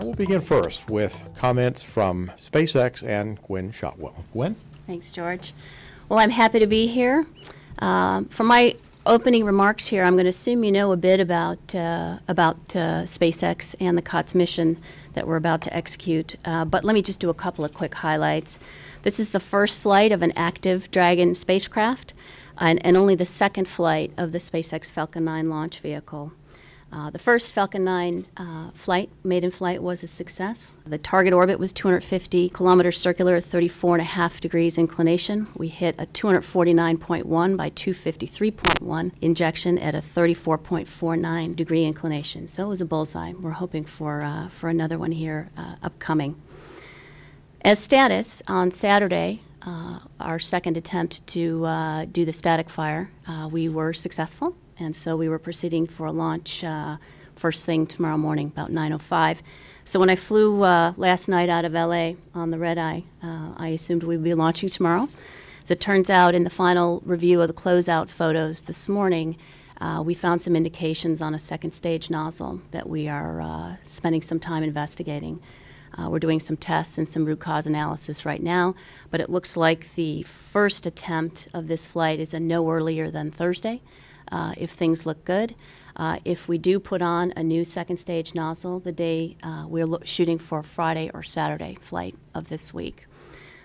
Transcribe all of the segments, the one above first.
We'll begin first with comments from SpaceX and Gwynne Shotwell. Gwynne? Thanks, George. Well, I'm happy to be here. For my opening remarks here, I'm going to assume you know a bit about SpaceX and the COTS mission that we're about to execute. But let me just do a couple of quick highlights. This is the first flight of an active Dragon spacecraft and only the second flight of the SpaceX Falcon 9 launch vehicle. The first Falcon 9 maiden flight was a success. The target orbit was 250 kilometers circular, 34.5 degrees inclination. We hit a 249.1 by 253.1 injection at a 34.49 degree inclination. So it was a bullseye. We're hoping for another one here upcoming. As status, on Saturday, our second attempt to do the static fire, we were successful. And so we were proceeding for a launch first thing tomorrow morning, about 9:05. So when I flew last night out of LA on the red-eye, I assumed we'd be launching tomorrow. As it turns out, in the final review of the closeout photos this morning, we found some indications on a second stage nozzle that we are spending some time investigating. We're doing some tests and some root cause analysis right now, but it looks like the first attempt of this flight is a no earlier than Thursday. If things look good. If we do put on a new second stage nozzle, the day we're shooting for Friday or Saturday flight of this week.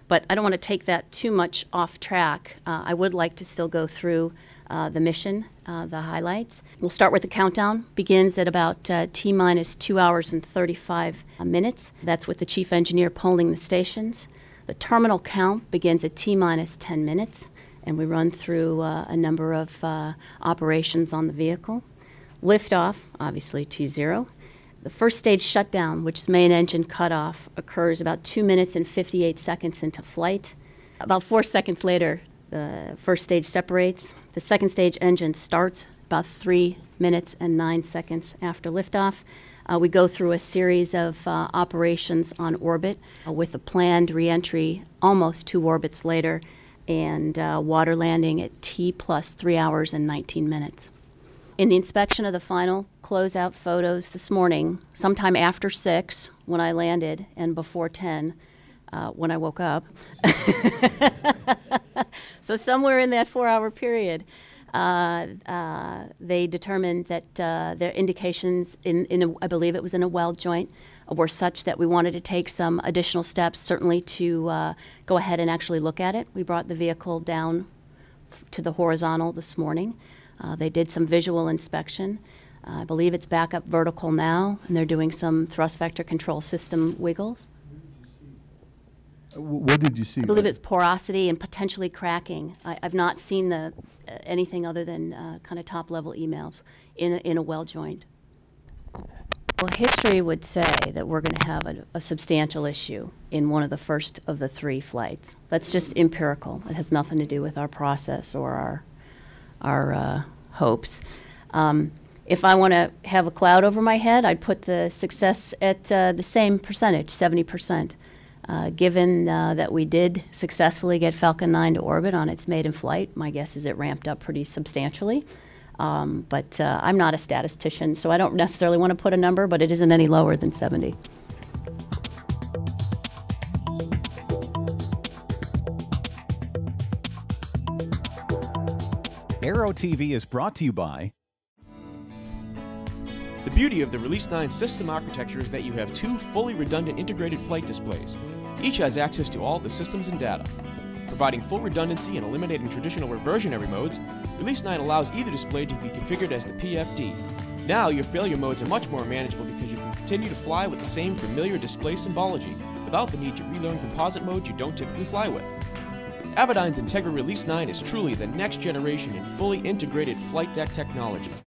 But I don't want to take that too much off track. I would like to still go through the mission, the highlights. We'll start with the countdown. Begins at about T-minus 2 hours and 35 minutes. That's with the chief engineer polling the stations. The terminal count begins at T-minus 10 minutes. And we run through a number of operations on the vehicle. Liftoff, obviously T0. The first stage shutdown, which is main engine cutoff, occurs about 2 minutes and 58 seconds into flight. About 4 seconds later, the first stage separates. The second stage engine starts about 3 minutes and 9 seconds after liftoff. We go through a series of operations on orbit with a planned reentry almost 2 orbits later, and water landing at T plus 3 hours and 19 minutes. In the inspection of the final closeout photos this morning, sometime after 6 when I landed and before 10 when I woke up, so somewhere in that 4-hour period, they determined that their indications I believe it was in a weld joint, were such that we wanted to take some additional steps, certainly to go ahead and actually look at it. We brought the vehicle down to the horizontal this morning. They did some visual inspection. I believe it's back up vertical now, and they're doing some thrust vector control system wiggles. What did you see? I believe it's porosity and potentially cracking. I've not seen anything other than kind of top-level emails in a weld joint. Well, history would say that we're going to have a substantial issue in one of the first of the 3 flights. That's just empirical. It has nothing to do with our process or our hopes. If I want to have a cloud over my head, I'd put the success at the same percentage, 70%. Given that we did successfully get Falcon 9 to orbit on its maiden flight, my guess is it ramped up pretty substantially. But I'm not a statistician, so I don't necessarily want to put a number, but it isn't any lower than 70. Aero-TV is brought to you by... The beauty of the Release 9 system architecture is that you have 2 fully redundant integrated flight displays. Each has access to all the systems and data. Providing full redundancy and eliminating traditional reversionary modes, Release 9 allows either display to be configured as the PFD. Now your failure modes are much more manageable because you can continue to fly with the same familiar display symbology without the need to relearn composite modes you don't typically fly with. Avidyne's Integra Release 9 is truly the next generation in fully integrated flight deck technology.